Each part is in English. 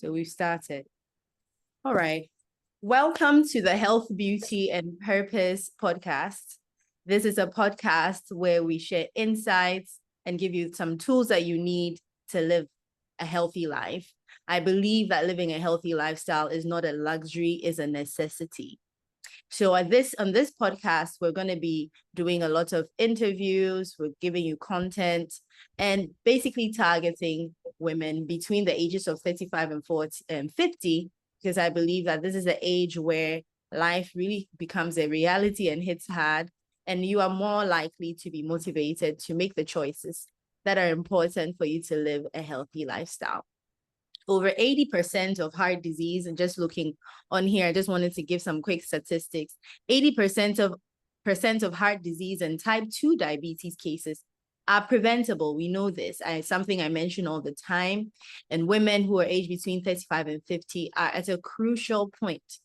So we've started. All right. Welcome to the Health, Beauty, and Purpose podcast. This is a podcast where we share insights and give you some tools that you need to live a healthy life. I believe that living a healthy lifestyle is not a luxury, it's a necessity. So on this podcast, we're going to be doing a lot of interviews, we're giving you content, and basically targeting women between the ages of 35 and 40 and 50, because I believe that this is the age where life really becomes a reality and hits hard, and you are more likely to be motivated to make the choices that are important for you to live a healthy lifestyle. Over 80% of heart disease, and just looking on here, I just wanted to give some quick statistics. 80% of heart disease and type 2 diabetes cases are preventable. We know this. Something I mention all the time. And women who are aged between 35 and 50 are at a crucial point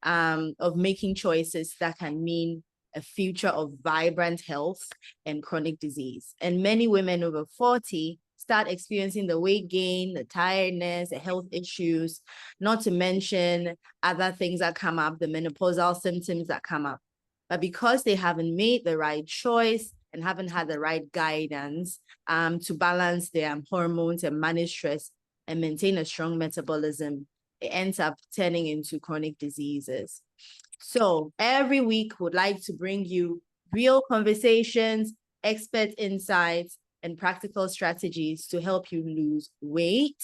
of making choices that can mean a future of vibrant health and chronic disease. And many women over 40 start experiencing the weight gain, the tiredness, the health issues, not to mention other things that come up, the menopausal symptoms that come up. But because they haven't made the right choice and haven't had the right guidance to balance their hormones and manage stress and maintain a strong metabolism, it ends up turning into chronic diseases. So every week, would like to bring you real conversations, expert insights, and practical strategies to help you lose weight,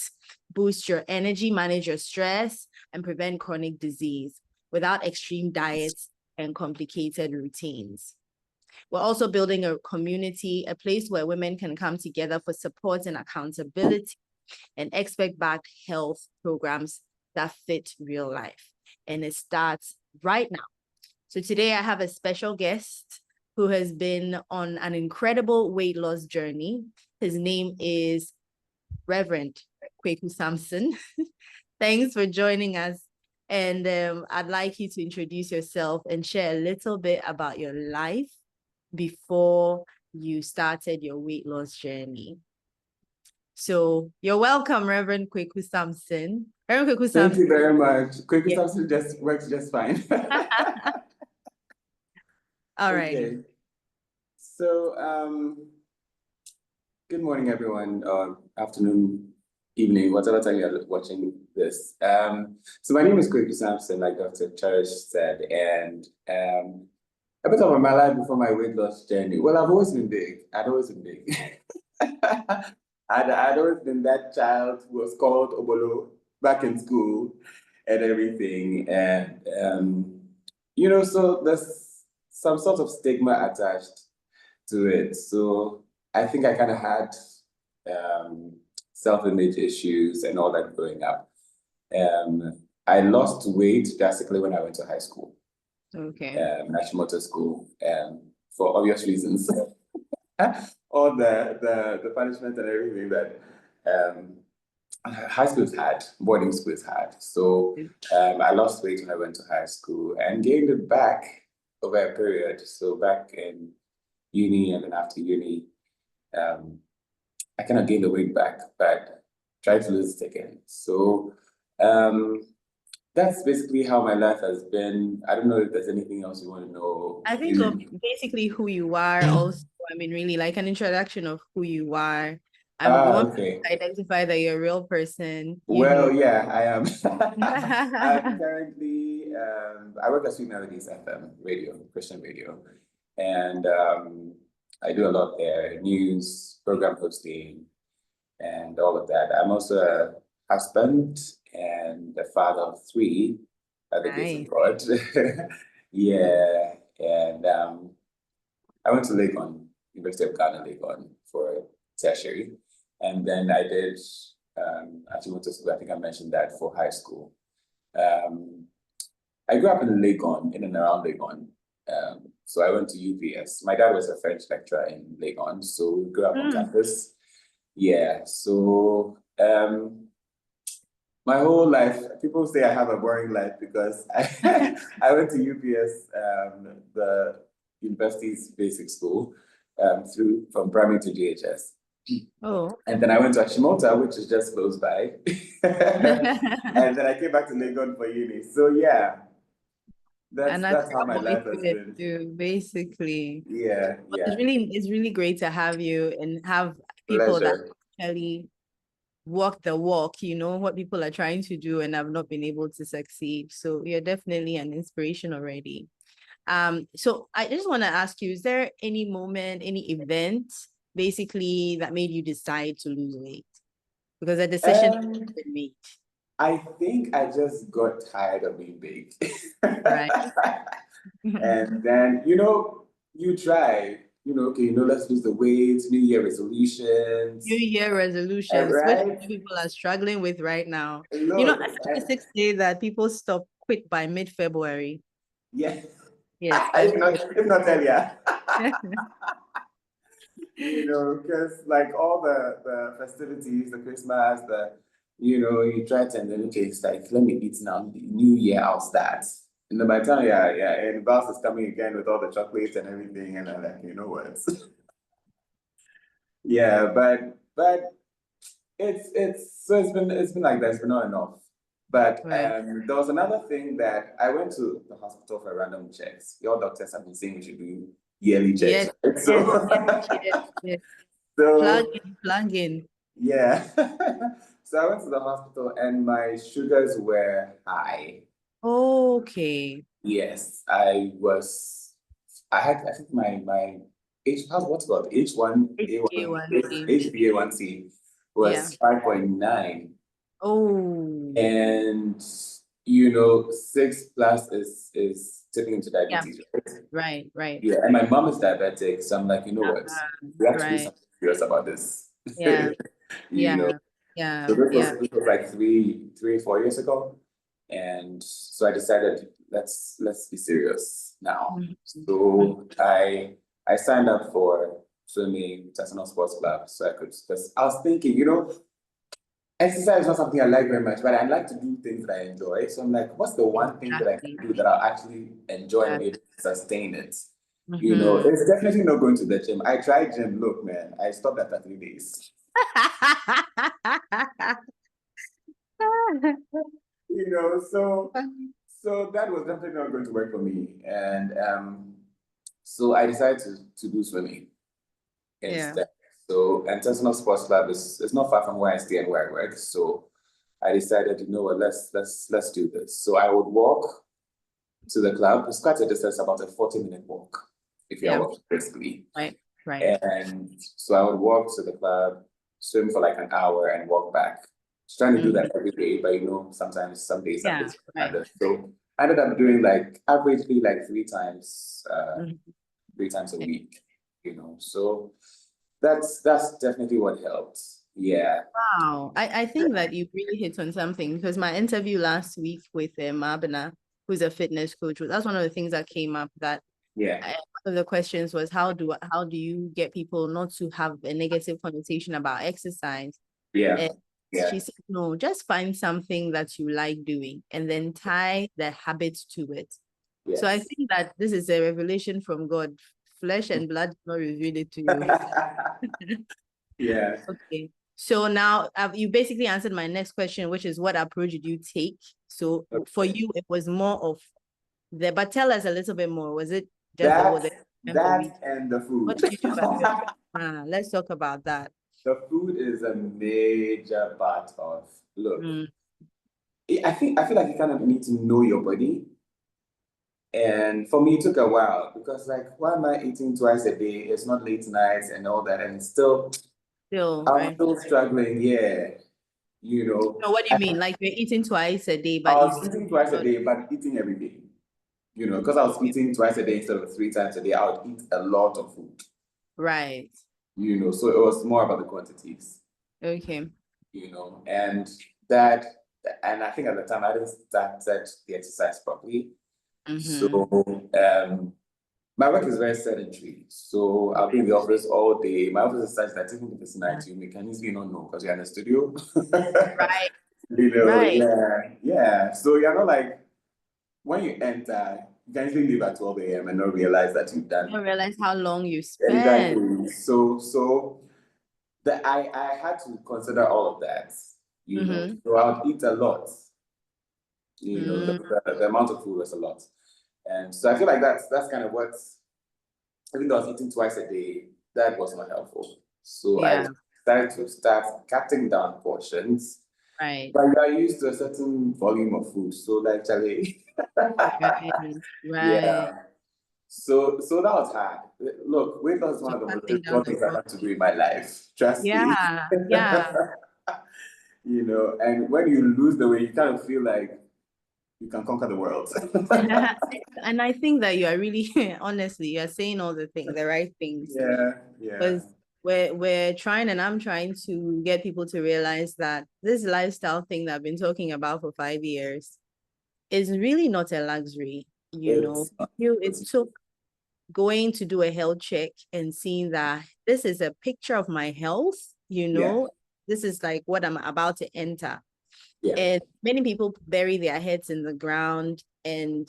boost your energy, manage your stress, and prevent chronic disease without extreme diets and complicated routines. We're also building a community, a place where women can come together for support and accountability and expert-backed health programs that fit real life. And it starts right now. So today I have a special guest who has been on an incredible weight loss journey. His name is Reverend Kweku Sampson. Thanks for joining us. And I'd like you to introduce yourself and share a little bit about your life before you started your weight loss journey. So you're welcome, Reverend Kweku Sampson. Reverend Kweku Sampson. Thank you very much. Kweku Sampson just works just fine. All right. Okay. So, good morning, everyone, or afternoon, evening, whatever time you're watching this. So my name is Kweku Sampson, like Dr. Cherish said, and a bit of my life before my weight loss journey. Well, I've always been big. I'd always been big. I'd always been that child who was called Obolo back in school and everything. And, so there's some sort of stigma attached to it. So I think I kind of had self-image issues and all that growing up. I lost weight drastically when I went to high school. Okay. National school, for obvious reasons. All the punishment and everything that high schools had, boarding schools had. So I lost weight when I went to high school and gained it back over a period. So back in uni and then after uni, I kind of gained the weight back, but tried to lose it again. So that's basically how my life has been. I don't know if there's anything else you want to know. I think of basically who you are also. I mean, really like an introduction of who you are. Okay. To identify that you're a real person. Well, yeah, I am. I'm currently, I work at Sweet Melodies FM radio, Christian radio. And I do a lot there, news, program hosting, and all of that. I'm also a husband and a father of 3 at the grace of God. Yeah, and I went to Legon, University of Ghana, Legon, for tertiary. And then I did, actually went to school, I think I mentioned that, for high school. I grew up in Legon, in and around Legon. So I went to UPS. My dad was a French lecturer in Legon, so we grew up on campus. Yeah, so my whole life, people say I have a boring life because I went to UPS, the university's basic school, from primary to GHS. Oh. And then I went to Ashimota, which is just close by. And then I came back to Legon for uni. So yeah, And that's that's how my what we life has could been. do, basically. Yeah, But yeah. it's really great to have you and have people that Pleasure. actually walk the walk, what people are trying to do and have not been able to succeed. So you're definitely an inspiration already. So I just want to ask you, is there any moment, any event basically that made you decide to lose weight? Because a decision has been made. I think I just got tired of being big. Right. And then, you try, okay, let's lose the weight, New Year resolutions, New Year resolutions, which right? people are struggling with right now. Look, Statistics say that people quit by mid-February. yeah, Yes, if not earlier. Because like all the festivities, the Christmas, you try to, and then okay, it's like, let me eat now, New Year, I'll start. And then by the time, yeah, and Boss is coming again with all the chocolates and everything, and I'm like, you know what? Yeah, but it's been like that, it's been on and off. But Right. there was another thing that I went to the hospital for random checks. Your doctors have been saying we should do yearly checks, Yes, right? yes. So Plug in. yeah. So I went to the hospital and my sugars were high. Okay. Yes, I think my what's called H1A1 HbA1c. HbA1c Yeah. was 5.9. Oh, And 6+ is tipping into yeah. diabetes, right? Right. Yeah, and my mom is diabetic, so I'm like, you know what? We have to do Right. something serious about this. Yeah. You know, so this was like 4 years ago. And so I decided let's be serious now. Mhm. So I signed up for swimming, National Sports Club, so because I was thinking, exercise is not something I like very much, but I like to do things that I enjoy. So I'm like, what's the one thing that I Exactly. can do that I'll actually enjoy and Yeah. be able to sustain it? Mhm. It's definitely not going to the gym. I tried gym. Look, man, I stopped after 3 days. So that was definitely not going to work for me. And so I decided to do swimming Yeah. instead. So International Sports Club is not far from where I stay and where I work. So I decided, you know what, let's do this. So I would walk to the club. It's quite a distance, about a 40-minute walk if you're Yeah. walking briskly. Right. And so I would walk to the club, swim for like an hour, and walk back. Just trying to do that every day, but sometimes some days Yeah. Right. harder. So I ended up doing like averagely like Mhm. 3 times a week. So that's definitely what helped. Yeah. Wow. I think that you really hit on something because my interview last week with Mabina, who's a fitness coach, that's one of the things that came up that Yeah. one of the questions was how do you get people not to have a negative connotation about exercise? Yeah. And Yeah. she said, no, just find something that you like doing and then tie the habits to it. Yes. So I think that this is a revelation from God. Flesh and blood did not reveal it to you. Yeah. Okay. So now you basically answered my next question, which is what approach did you take? So for you, it was more of but tell us a little bit more. Was it just that and the food? What did you do? Let's talk about that. The food is a major part of, look, I feel like you kind of need to know your body. And for me, it took a while because, like, why am I eating twice a day? It's not late nights and all that. And I'm Right? still struggling. Yeah. So what do you mean? Like you're eating twice a day, I but was eating twice a day, but eating every day. Because I was eating twice a day instead of 3 times a day, I would eat a lot of food. Right. So it was more about the quantities. Okay. And that, and I think at the time I didn't start the exercise properly. So my work is very sedentary. So I'll be in the office all day. My office is such that even if it's night, you can easily not know because you're in the studio. Right. Yeah. So you're not like, when you enter, you can easily leave at 12 a.m. and not realize that you've done. I don't realize how long you spend. Exactly. So that I had to consider all of that, you know, Mm-hmm. so I would eat a lot, you know, Mm, the amount of food was a lot. And so I feel like that's kind of what, even though I was eating twice a day, that was not helpful. So I yeah, decided to start cutting down portions, right, but you are used to a certain volume of food. So like Charlie, right, right. yeah. So that was hard. Look, weight loss is one So of the most cutting down difficult the things I had to do portion. in my life. Trust me. Yeah, yeah. You know, and when you lose the weight, you kind of feel like you can conquer the world. And I think that you are really, honestly, you are saying all the right things. Yeah, yeah. Because we're trying, and I'm trying to get people to realize that this lifestyle thing that I've been talking about for 5 years is really not a luxury. You know, It's it took going to do a health check and seeing that this is a picture of my health, yeah, this is like what I'm about to enter. yeah. And many people bury their heads in the ground and,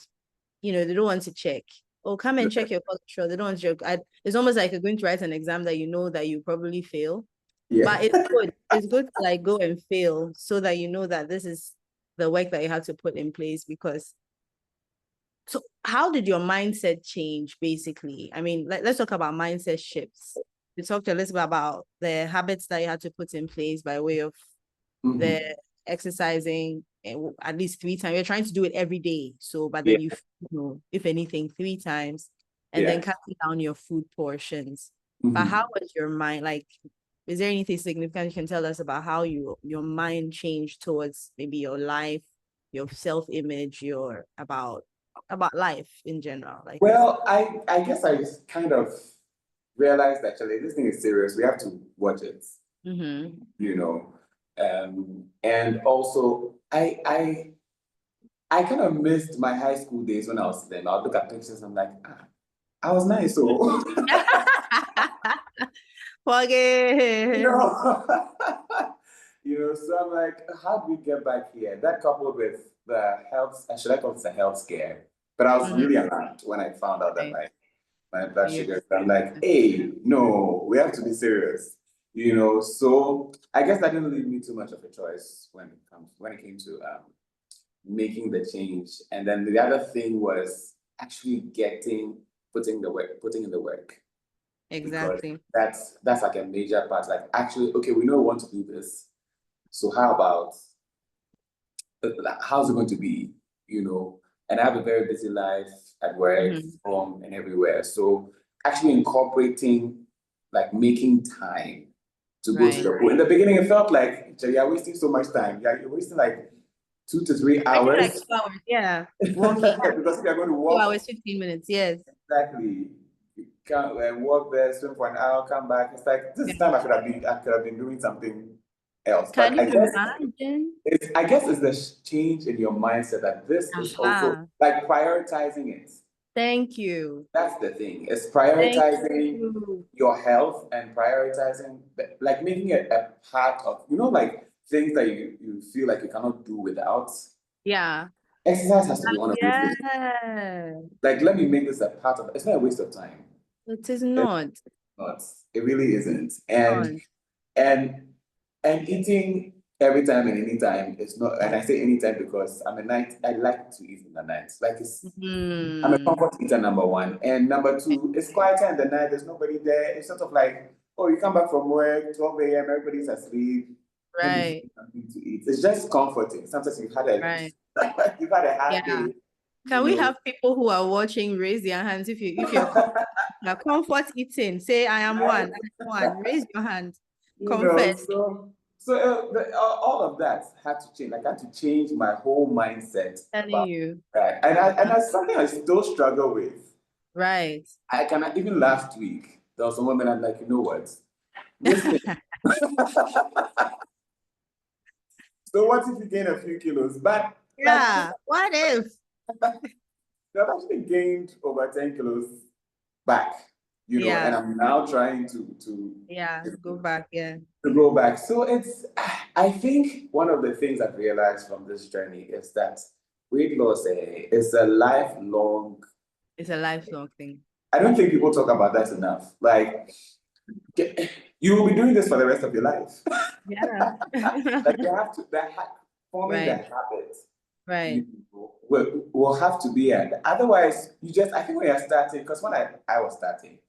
they don't want to check. Oh, come and check your cholesterol. They don't want to check. It's almost like you're going to write an exam that you know that you probably fail. Yeah. But it's good. It's good to like go and fail so that you know that this is the work that you have to put in place. Because so how did your mindset change basically? I mean, let's talk about mindset shifts. You talked a little bit about the habits that you had to put in place by way of the Mhm. exercising at least 3 times. You're trying to do it every day. So, but Yeah, then if anything, 3 times, and then yeah. cutting down your food portions. But how Mhm. was your mind? Like, is there anything significant you can tell us about how your mind changed towards maybe your life, your self-image, your about life in general? Like, Well, I guess I just kind of realized that actually this thing is serious. We have to watch it, mm-hmm. you know. And also I kind of missed my high school days when I was then. I'll look at pictures, I'm like, I was nice, so you Forget. know. You know, so I'm like, how do we get back here? That coupled with the health, should I call it a health scare? But I was Mhm. really alarmed when I found out that Right. my blood You- sugar. I'm like, hey, no, we have to be serious. You know, so I guess that didn't leave me too much of a choice when it came to making the change. And then the other thing was actually putting in the work, because Exactly. that's like a major part. Like actually, okay, we know we want to do this. So how about how's it going to be? You know, and I have a very busy life at work, Mm-hmm. home, and everywhere. So actually incorporating, like making time to go to Right. the pool. In the beginning, it felt like you're wasting so much time. You're wasting like 2 to 3 I feel like hours 2 hours. Yeah. Walking. because you're going to Two walk. hours, 15 minutes. Yes. Exactly. You can't walk there, swim for an hour, come back. It's like this Yeah. is time I could have been doing something else. Can But you imagine? I guess it's the change in your mindset that this is also Aha. like prioritizing it. Thank you. That's the thing. It's Thank prioritizing you. your health and prioritizing, like making it a part of, like things that you feel like you cannot do without. Yeah. Exercise has to be one of those things. Yeah. Like, let me make this a part of it. It's not a waste of time. It is It's not. not. It really isn't. Not. And and eating every time and anytime is not, and I say anytime because I like to eat in the night. Like I'm a Hmm. comfort eater, number one. And number two, it's quieter in the night, there's nobody there. It's sort of like, oh, you come back from work, 12 a.m., everybody's asleep. Let me Right. find something to eat. It's just comforting. Sometimes Right. you've had a hard Yeah. day, Can you we know. have people who are watching raise their hands if you're now comfort eating? Say I am one. I am one. Raise your hand. Confess. All of that had to change. Like I had to change my whole mindset Telling about you. that. And that's something I still struggle with. Right. I can even last week, there was a woman I'm like, you know what? This thing. So what if you gain a few kilos? But like Yeah. What if? I've actually gained over 10 kilos back, and Yeah. I'm now trying to Yeah. Go back. Yeah. to go back. So I think one of the things I've realized from this journey is that weight loss is a lifelong. It's a lifelong thing. I don't think people talk about that enough. Like, you will be doing this for the rest of your life. Yeah. Like you have to, forming Right. that habit. Right. Will have to be, and otherwise you just, I think when you're starting, because when I was starting,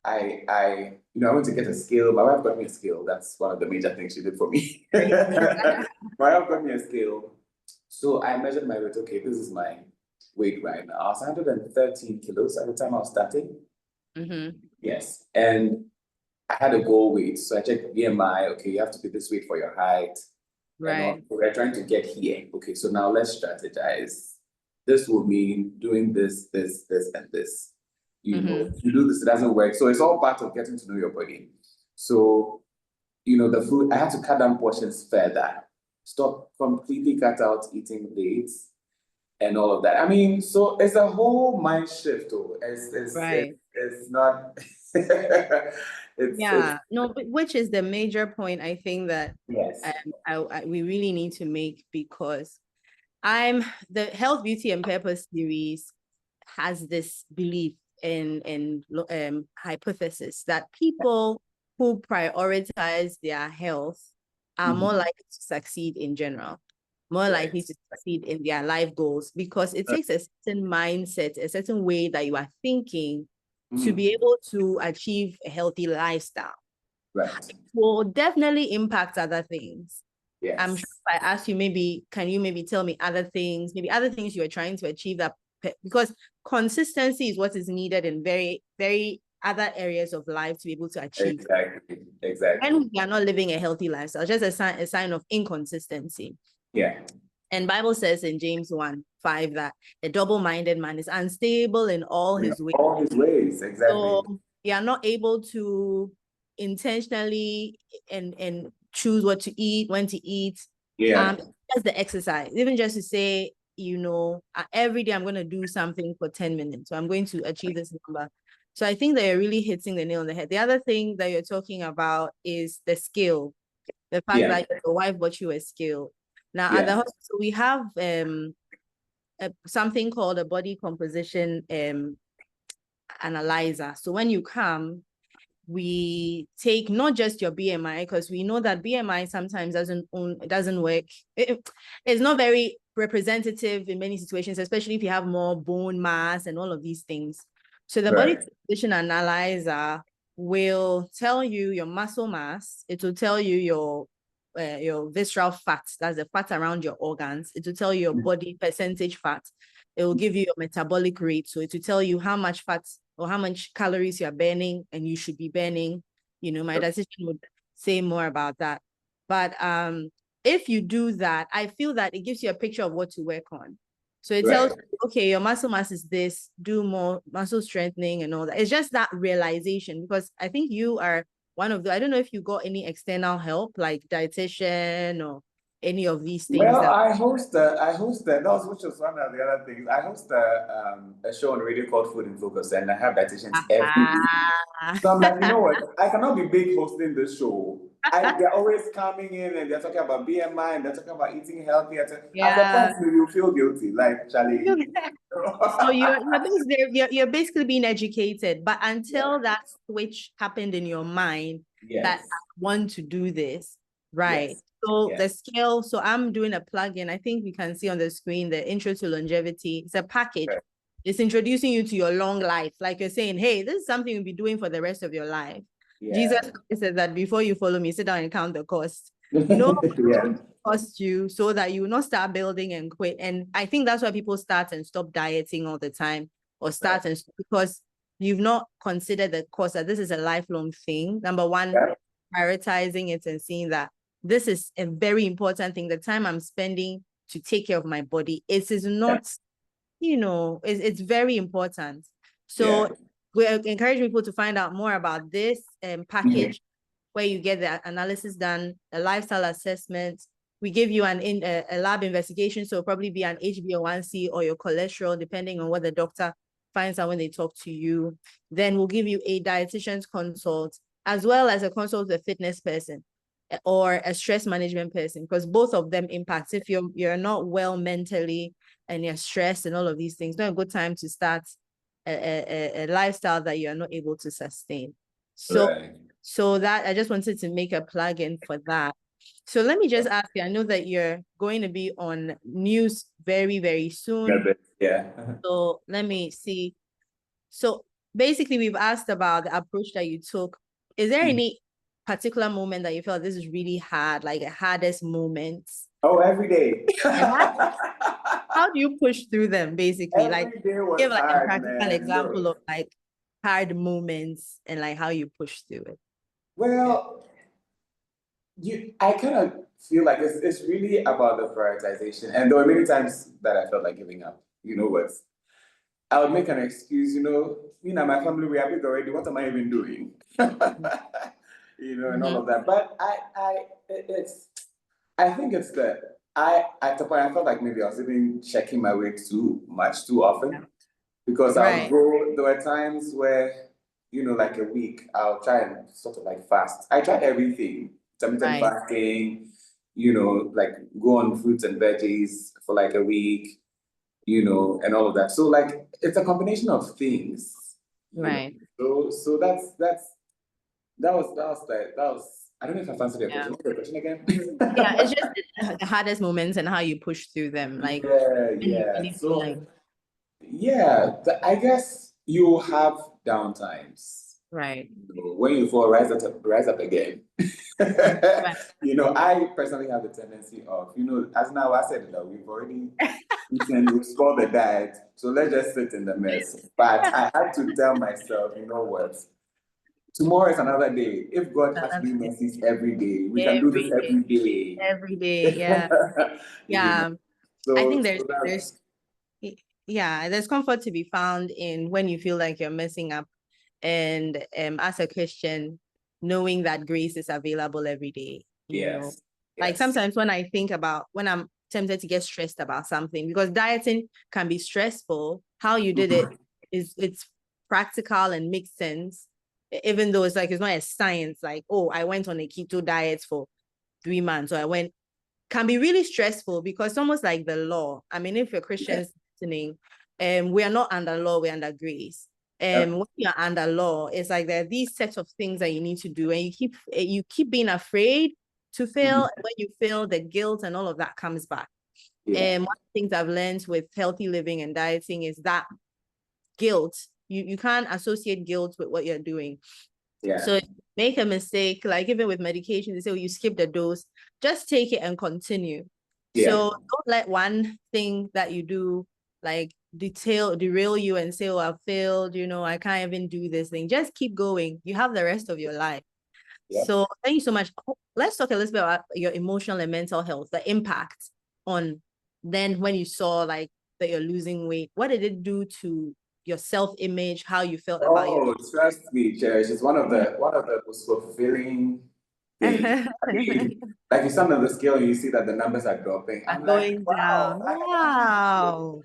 I went to get a scale. My wife got me a scale. That's one of the major things she did for me. My wife got me a scale. So I measured my weight. Okay, this is my weight right now. I was 113 kilos at the time I was starting. Mm-hmm. Yes. And I had a goal weight. So I checked BMI. Okay, you have to be this weight for your height. And Right. we're trying to get here. Okay, so now let's strategize. This will mean doing this, this, and this. If you do this, it doesn't work. So it's all part of getting to know your body. So, the food, I had to cut down portions further, stop completely cut out eating late and all of that. I mean, so it's a whole mind shift. Oh, Right. it's not, it's, No, which is the major point I think that yes. we really need to make, because the Health, Beauty, and Purpose series has this belief in hypothesis that people who prioritize their health are more likely to succeed in general, more likely to succeed in their life goals, because it takes a certain mindset, a certain way that you are thinking to be able to achieve a healthy lifestyle. Right. It will definitely impact other things. Yes. I'm sure if I ask you, can you maybe tell me other things you are trying to achieve, that because consistency is what is needed in very, very other areas of life to be able to achieve. Exactly. And we are not living a healthy lifestyle, just a sign of inconsistency. Yeah. And Bible says in James 1:5 that a double-minded man is unstable in all his ways. All his ways, exactly. So you are not able to intentionally and choose what to eat, when to eat. Yeah. That's the exercise. Even just to say, every day I'm going to do something for 10 minutes. So I'm going to achieve this number. So I think that you're really hitting the nail on the head. The other thing that you're talking about is the skill. The fact that your wife bought you a skill. Now at the hospital, we have something called a body composition analyzer. So when you come, we take not just your BMI, because we know that BMI sometimes doesn't work. It's not very representative in many situations, especially if you have more bone mass and all of these things. So the body composition analyzer will tell you your muscle mass. It will tell you your visceral fat, that's the fat around your organs. It will tell you your body percentage fat. It will give you your metabolic rate. So it will tell you how much fat or how much calories you are burning and you should be burning. My dietitian would say more about that. But if you do that, I feel that it gives you a picture of what to work on. So it tells you, okay, your muscle mass is this, do more muscle strengthening and all that. It's just that realization, because I think you are one of I don't know if you got any external help, like dietitian or any of these things. Well, I host which was one of the other things. I host a show on radio called Food in Focus, and I have dietitians every week. So I'm like, you know what? I cannot be big hosting this show. They're always coming in and they're talking about BMI and they're talking about eating healthy. At the point you feel guilty, like Charlie. So you're basically being educated, but until that switch happened in your mind that I want to do this, right? Yes. So the scale, so I'm doing a plugin. I think we can see on the screen the Intro to Longevity. It's a package. It's introducing you to your long life. Like you're saying, hey, this is something you'll be doing for the rest of your life. Jesus said that before you follow me, sit down and count the cost. Cost you, so that you will not start building and quit. And I think that's why people start and stop dieting all the time, or start and because you've not considered the cost, that this is a lifelong thing. Number one, prioritizing it and seeing that this is a very important thing. The time I'm spending to take care of my body, it is not, it's very important. So we encourage people to find out more about this package where you get the analysis done, a lifestyle assessment. We give you a lab investigation, so it'll probably be an HbA1c or your cholesterol, depending on what the doctor finds out when they talk to you. Then we'll give you a dietitian's consult, as well as a consult with a fitness person or a stress management person, because both of them impact. If you're not well mentally and you're stressed and all of these things, not a good time to start a lifestyle that you're not able to sustain. So So that I just wanted to make a plug-in for that. So let me just ask you, I know that you're going to be on news very, very soon. Yeah. So let me see. So basically, we've asked about the approach that you took. Is there any particular moment that you felt this is really hard, like the hardest moments? Oh, every day. How do you push through them, basically? Like, Every day was give like a hard, practical man. example Look. of like hard moments and like how you push through it. Well, I kind of feel like it's really about the prioritization. And there were many times that I felt like giving up. You know what? I would make an excuse, me and my family, we are big already. What am I even doing? And all of that. But I think it's that at the point, I felt like maybe I was even checking my weight too much, too often. Because I'll go, there were times where, like a week, I'll try and sort of like fast. I tried everything, intermittent fasting, like go on fruits and veggies for like a week, and all of that. So like it's a combination of things. Right. So that was I don't know if I've answered your question. What's your question again? Yeah, it's just the hardest moments and how you push through them. Like Yeah. So like I guess you have downtimes. right. When you fall, rise up again. Right. I personally have the tendency of, as now I said that we've already eaten, we've scored the diet, so let's just sit in the mess. But I had to tell myself, you know what? Tomorrow is another day. If God has to do mercies every day, we can do this every day. Every day, yeah. Yeah. I think there's comfort to be found in when you feel like you're messing up. And as a Christian, knowing that grace is available every day, you know. Like sometimes when I think about when I'm tempted to get stressed about something, because dieting can be stressful, how you did it it's practical and makes sense, even though it's not a science, like, oh, I went on a keto diet for 3 months, or I went, can be really stressful because it's almost like the law. I mean, if you're Christians listening, we are not under law, we're under grace. When you're under law, it's like there are these sets of things that you need to do, and you keep being afraid to fail. And when you fail, the guilt and all of that comes back. And one of the things I've learned with healthy living and dieting is that guilt, you can't associate guilt with what you're doing. So if you make a mistake, like even with medication, they say, oh, you skip the dose, just take it and continue. So don't let one thing that you do like derail you and say, oh, I failed, I can't even do this thing. Just keep going. You have the rest of your life. So thank you so much. Let's talk a little bit about your emotional and mental health, the impact on then when you saw like that you're losing weight. What did it do to your self-image, how you felt about your trust me, Cherish. It's one of the most fulfilling things. I mean, like you stand on the scale and you see that the numbers are dropping. I'm going like, wow. down. Wow.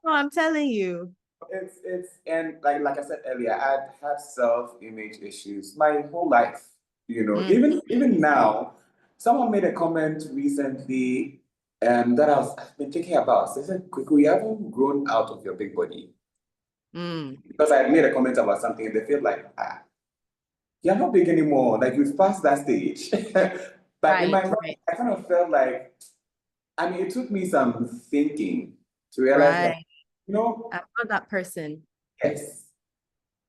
No, I'm telling you. It's and like I said earlier, I'd had self-image issues my whole life. Even now, someone made a comment recently that I've been thinking about. They said, "Quick, you haven't grown out of your big body." Because I made a comment about something and they feel like, you're not big anymore. Like you've passed that stage. But in my mind, I kind of felt like, I mean, it took me some thinking to realize that, I'm not that person. yes,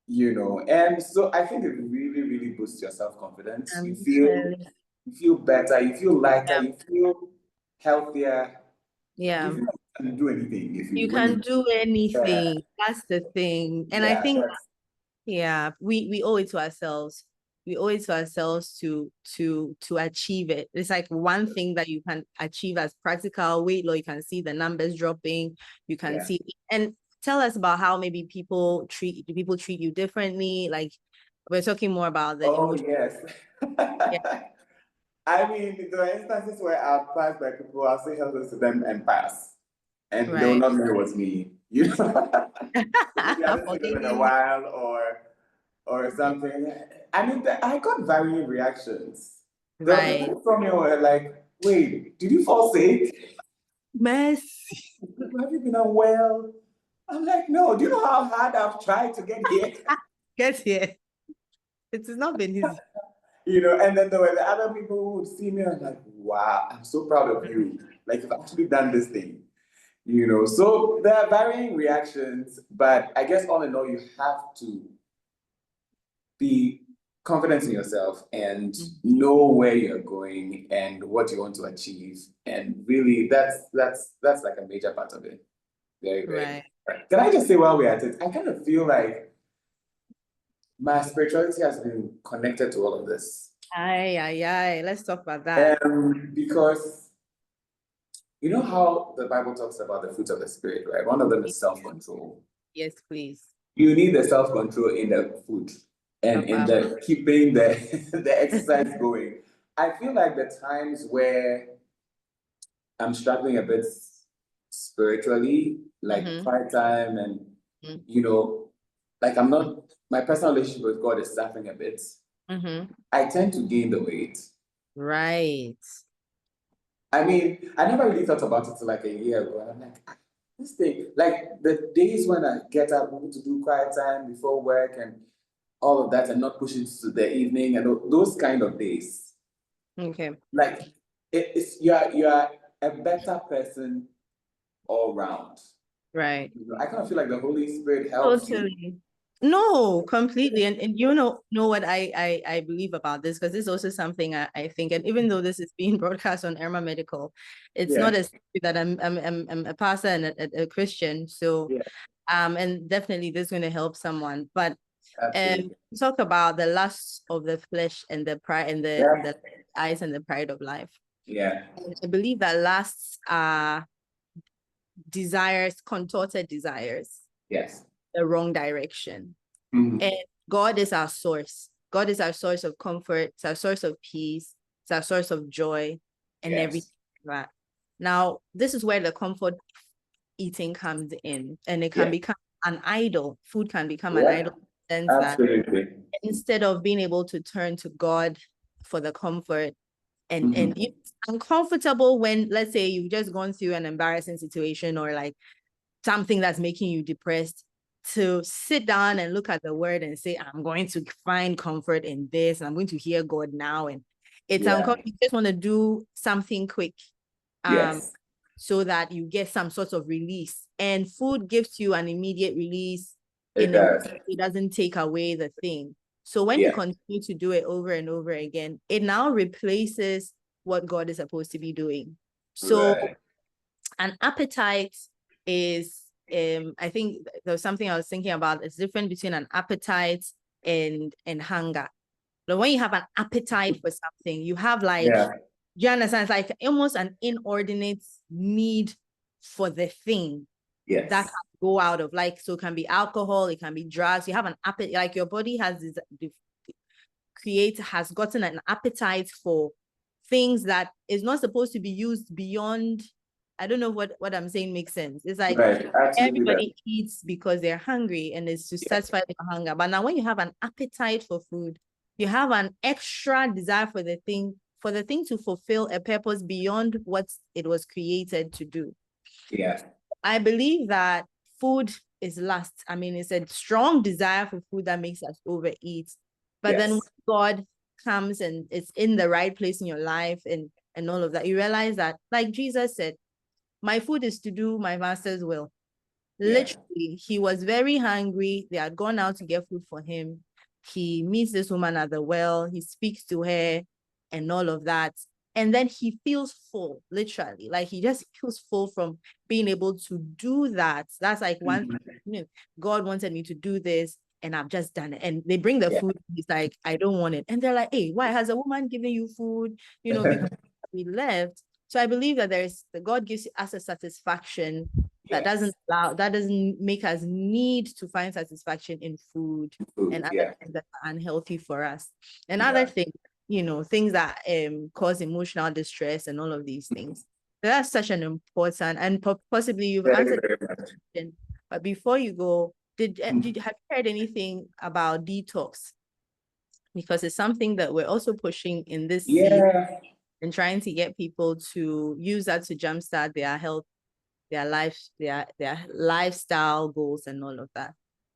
and so I think it really, really boosts your self-confidence. You feel better, you feel lighter, you feel healthier. Yeah. You feel like you can do anything if you can do anything. That's the thing. And I think we owe it to ourselves. We owe it to ourselves to achieve it. It's like one thing that you can achieve as practical weight loss. You can see the numbers dropping. You can see, and tell us about how maybe people treat you differently. Like we're talking more about the emotion. I mean, there are instances where I'll pass by people, I'll say hello to them and pass. And they will not know it was me. You haven't seen them in a while or something. I mean, I got varying reactions. There were people from me who were like, wait, did you fall sick? Mess. Have you been unwell? I'm like, no, do you know how hard I've tried to get here? Get here. It has not been easy. And then there were the other people who would see me and like, wow, I'm so proud of you. Like, you've actually done this thing. So there are varying reactions, but I guess all in all, you have to be confident in yourself and know where you're going and what you want to achieve. And really, that's like a major part of it. Very, very. Right. Can I just say while we're at it, I kind of feel like my spirituality has been connected to all of this. Aye. Let's talk about that. Because you know how the Bible talks about the fruits of the spirit, right? One of them is self-control. Yes, please. You need the self-control in the food and in the keeping the exercise going. I feel like the times where I'm struggling a bit spiritually, like quiet time and like I'm not, my personal relationship with God is suffering a bit. I tend to gain the weight. Right. I mean, I never really thought about it till like a year ago. And I'm like, this thing, like the days when I get up to do quiet time before work and all of that and not push it to the evening and those kind of days. Okay. Like you are a better person all round. Right. I kind of feel like the Holy Spirit helps you. No, completely. And you know what I believe about this, because this is also something I think, and even though this is being broadcast on Erama Medical, it's not as that I'm a pastor and a Christian. So and definitely this is going to help someone. But talk about the lust of the flesh and the pride and the eyes and the pride of life. Yeah. I believe that lusts are desires, contorted desires. Yes. The wrong direction. And God is our source. God is our source of comfort. It's our source of peace. It's our source of joy and everything like that. Now, this is where the comfort eating comes in, and it can become an idol. Food can become an idol in the sense that instead of being able to turn to God for the comfort, and it's uncomfortable when, let's say, you've just gone through an embarrassing situation or like something that's making you depressed, to sit down and look at the word and say, I'm going to find comfort in this, and I'm going to hear God now. And it's uncomfortable. You just want to do something quick so that you get some sort of release. And food gives you an immediate release. It doesn't take away the thing. So when you continue to do it over and over again, it now replaces what God is supposed to be doing. So an appetite is, I think there's something I was thinking about. It's different between an appetite and hunger. But when you have an appetite for something, you have like, do you understand? It's like almost an inordinate need for the thing that can go out of, like, so it can be alcohol, it can be drugs. You have an appetite, like your body has gotten an appetite for things that is not supposed to be used beyond. I don't know what I'm saying makes sense. It's like everybody eats because they're hungry and it's to satisfy their hunger. But now when you have an appetite for food, you have an extra desire for the thing to fulfill a purpose beyond what it was created to do. I believe that food is lust. I mean, it's a strong desire for food that makes us overeat. But then when God comes and it's in the right place in your life and all of that, you realize that, like Jesus said, my food is to do my master's will. Literally, he was very hungry. They had gone out to get food for him. He meets this woman at the well. He speaks to her and all of that. And then he feels full, literally. Like he just feels full from being able to do that. That's like one, God wanted me to do this and I've just done it. And they bring the food. He's like, I don't want it. And they're like, hey, why has a woman given you food? Because we left. So I believe that God gives us a satisfaction that doesn't make us need to find satisfaction in food and other things that are unhealthy for us. And other things, things that cause emotional distress and all of these things. So that's such an important, and possibly you've answered the question. But before you go, have you heard anything about detox? Because it's something that we're also pushing in this season and trying to get people to use that to jumpstart their health, their life, their lifestyle goals and all of that.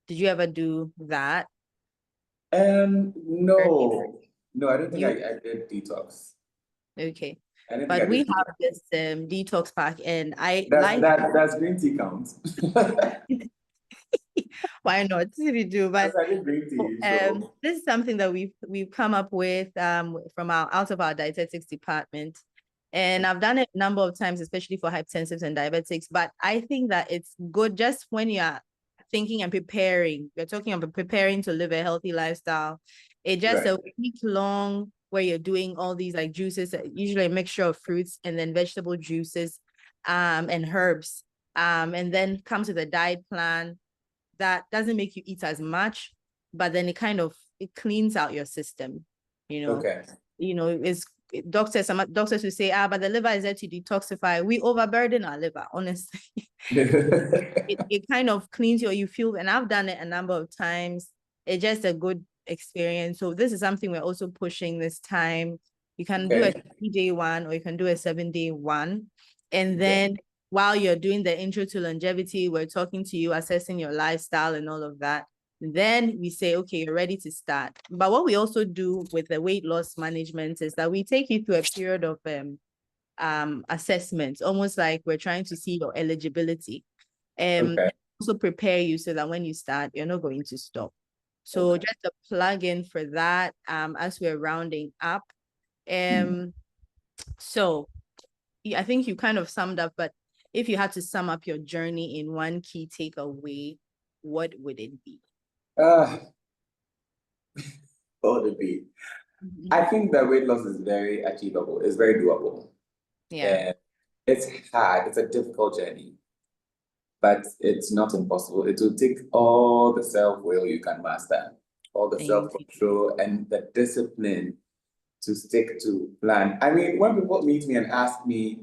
Did you ever do that? No, I don't think You I did detox. okay? I don't think But I we did. have this detox pack, and I Does like does green tea count? why not if you do, but Because I did green tea, so this is something that we've come up with from our out of our dietetics department. And I've done it a number of times, especially for hypertensives and diabetics. But I think that it's good just when you're thinking and preparing, you're talking about preparing to live a healthy lifestyle. It's just right. a week long where you're doing all these like juices, usually a mixture of fruits and then vegetable juices and herbs. And then comes with a diet plan that doesn't make you eat as much, but then it cleans out your system, Okay. It's some doctors will say, but the liver is there to detoxify. We overburden our liver, honestly. It kind of cleans you feel, and I've done it a number of times. It's just a good experience. So this is something we're also pushing this time. You can do a 3-day one, or you can do a 7-day one. And then while you're doing the intro to longevity, we're talking to you, assessing your lifestyle and all of that. Then we say, okay, you're ready to start. But what we also do with the weight loss management is that we take you through a period of assessments, almost like we're trying to see your eligibility. Also prepare you so that when you start, you're not going to stop. So just a plug in for that as we're rounding up. So I think you kind of summed up, but if you had to sum up your journey in one key takeaway, what would it be? What would it be? I think that weight loss is very achievable. It's very doable. Yeah. And it's hard. It's a difficult journey, but it's not impossible. It will take all the self-will you can master, all the self-control and the discipline to stick to plan. I mean, when people meet me and ask me,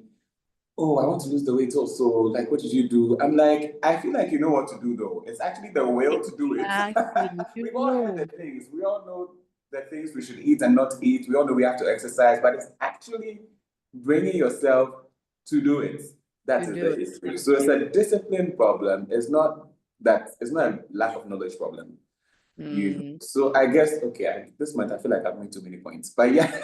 oh, I want to lose the weight also, like, what did you do? I'm like, I feel like you know what to do though. It's actually the will to do it. We've all heard the things. We all know the things we should eat and not eat. We all know we have to exercise, but it's actually bringing yourself to do it. That is the issue. So it's a discipline problem. It's not a lack of knowledge problem. So I guess, this month I feel like I've made too many points, but yeah.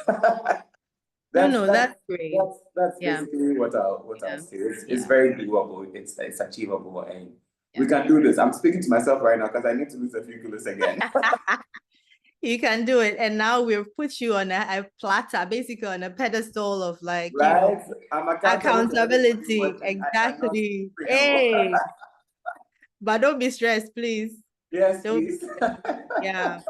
That's great. That's basically what I'll say. It's very doable. It's achievable, and we can do this. I'm speaking to myself right now because I need to lose a few kilos again. You can do it, and now we've put you on a platter, basically on a pedestal of I'm accountability. Exactly. Hey, but don't be stressed, please. Yes, please. Yeah,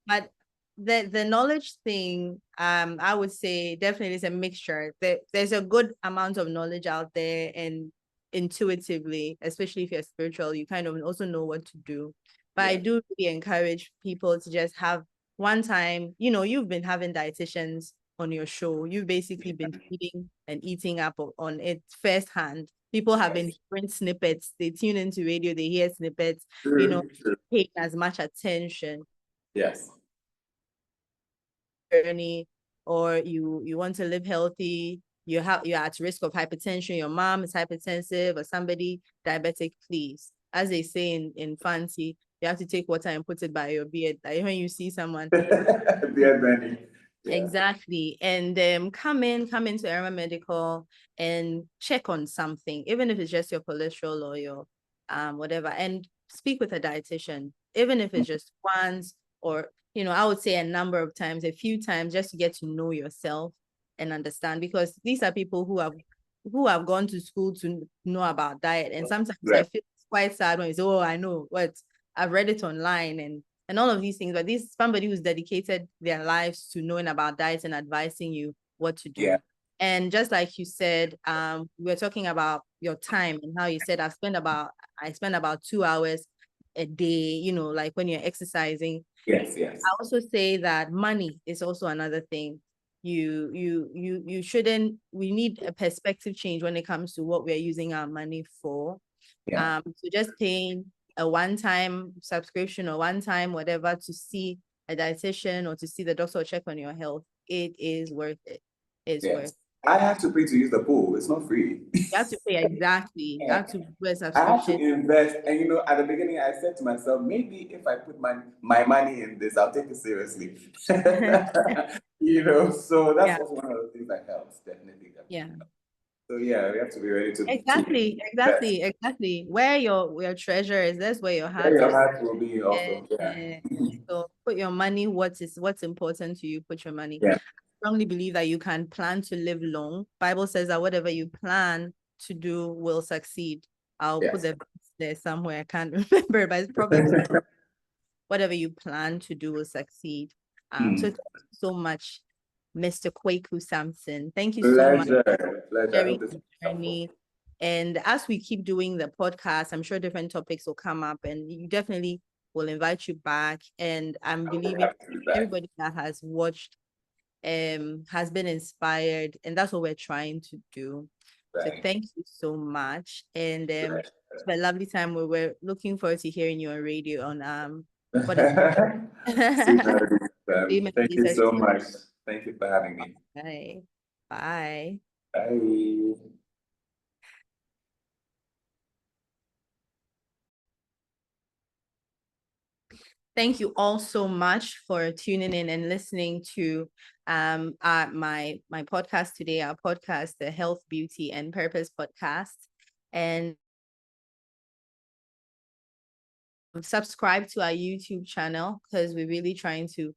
but the knowledge thing, I would say definitely is a mixture. There's a good amount of knowledge out there, and intuitively, especially if you're spiritual, you kind of also know what to do. But I do really encourage people to just have one time, you've been having dietitians on your show. You've basically been feeding and eating up on it firsthand. People have been hearing snippets. They tune into radio, they hear snippets, paying as much attention. Yes. Journey, or you want to live healthy, you're at risk of hypertension, your mom is hypertensive or somebody diabetic, please, as they say in fancy, you have to take water and put it by your beard. Like when you see someone beard branding. Exactly. And come into Erama Medical and check on something, even if it's just your cholesterol or your whatever, and speak with a dietitian, even if it's just once, or I would say a few times, just to get to know yourself and understand, because these are people who have gone to school to know about diet. And sometimes I feel it's quite sad when you say, oh, I know what, I've read it online and all of these things, but this is somebody who's dedicated their lives to knowing about diet and advising you what to do. Yeah. And just like you said, we were talking about your time and how you said I spend about 2 hours a day, like when you're exercising. Yes. I also say that money is also another thing. You shouldn't, we need a perspective change when it comes to what we're using our money for. So just paying a one-time subscription or one-time whatever to see a dietitian or to see the doctor or check on your health, it is worth it. It's worth it. I have to pay to use the pool. It's not free. You have to pay, exactly. You have to do a I have to subscription. invest. And you know, at the beginning, I said to myself, maybe if I put my money in this, I'll take it seriously. You know, so that's Yeah. also one of the things that helps, definitely. Yeah. So yeah, we have to be ready to Exactly. Where your treasure is, that's where your heart where your is. heart will be also. Yeah. So put your money, what's important to you, put your money. Yeah. I strongly believe that you can plan to live long. Bible says that whatever you plan to do will succeed. I'll put the verse there somewhere. I can't remember, but it's Proverbs. Whatever you plan to do will succeed. So thank you so much, Mr. Kwaku Sampson. Thank you so much Pleasure. for I sharing hope this your is helpful. journey. And as we keep doing the podcast, I'm sure different topics will come up, and you definitely will invite you back. And I'm believing everybody that has watched has been inspired, and that's what we're trying to do. So thank you so much. And it's been a lovely time. We're looking forward to hearing you on radio on what is Thank you so much. Thank you for having me. Bye. Bye. Bye. Thank you all so much for tuning in and listening to my podcast today, our podcast, the Health, Beauty, and Purpose podcast. And subscribe to our YouTube channel because we're really trying to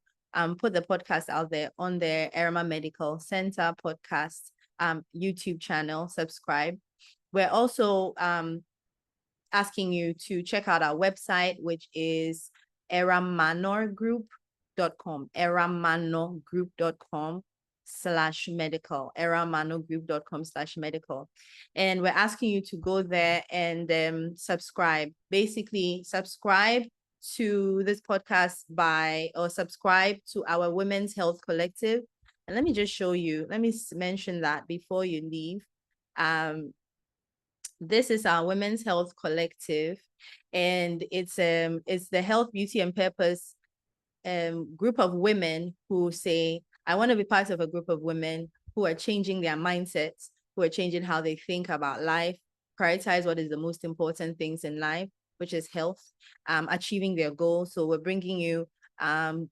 put the podcast out there on their Erama Medical Center podcast YouTube channel. Subscribe. We're also asking you to check out our website, which is eramanorgroup.com, eramanorgroup.com/medical, eramanorgroup.com/medical. And we're asking you to go there and subscribe. Basically, subscribe to this podcast or subscribe to our Women's Health Collective. And let me just show you, let me mention that before you leave. This is our Women's Health Collective, and it's the Health, Beauty, and Purpose group of women who say, I want to be part of a group of women who are changing their mindsets, who are changing how they think about life, prioritize what is the most important things in life, which is health, achieving their goals. So we're bringing you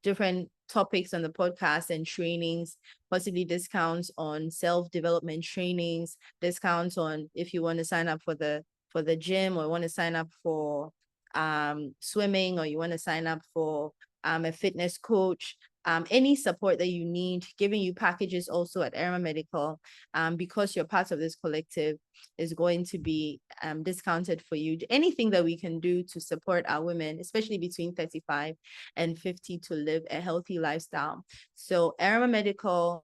different topics on the podcast and trainings, possibly discounts on self-development trainings, discounts on if you want to sign up for the gym, or want to sign up for swimming, or you want to sign up for a fitness coach, any support that you need, giving you packages also at Erama Medical, because you're part of this collective, is going to be discounted for you. Anything that we can do to support our women, especially between 35 and 50, to live a healthy lifestyle. So Erama Medical,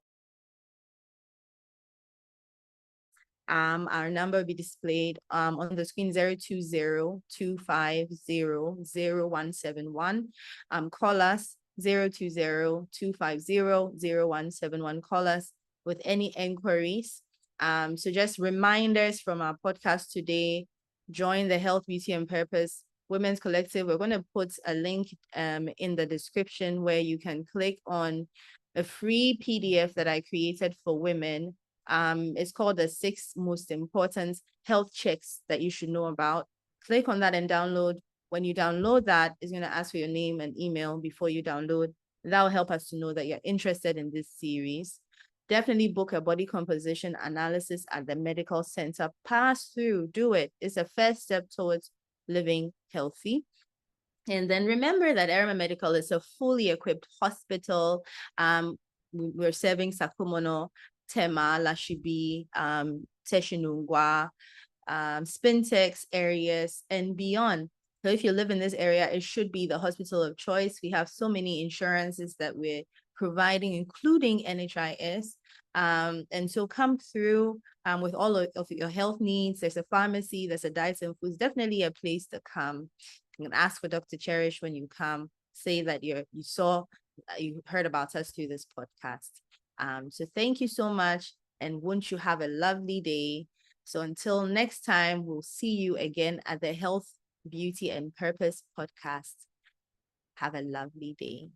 our number will be displayed on the screen, 020-250-0171. Call us 020-250-0171. Call us with any inquiries. So just reminders from our podcast today. Join the Health, Beauty, and Purpose Women's Collective. We're going to put a link in the description where you can click on a free PDF that I created for women. It's called the 6 most important health checks that you should know about. Click on that and download. When you download that, it's going to ask for your name and email before you download. That will help us to know that you're interested in this series. Definitely book a body composition analysis at the medical center. Pass through, do it. It's a first step towards living healthy. And then remember that Erama Medical is a fully equipped hospital. We're serving Sakumono, Tema, Lashibi, Teshinungwa, Spintex areas, and beyond. So if you live in this area, it should be the hospital of choice. We have so many insurances that we're providing, including NHIS. And so come through with all of your health needs. There's a pharmacy, there's a diet and foods, definitely a place to come. You can ask for Dr. Cherish when you come, say that you heard about us through this podcast. So thank you so much, and won't you have a lovely day. So until next time, we'll see you again at the Health, Beauty, and Purpose podcast. Have a lovely day.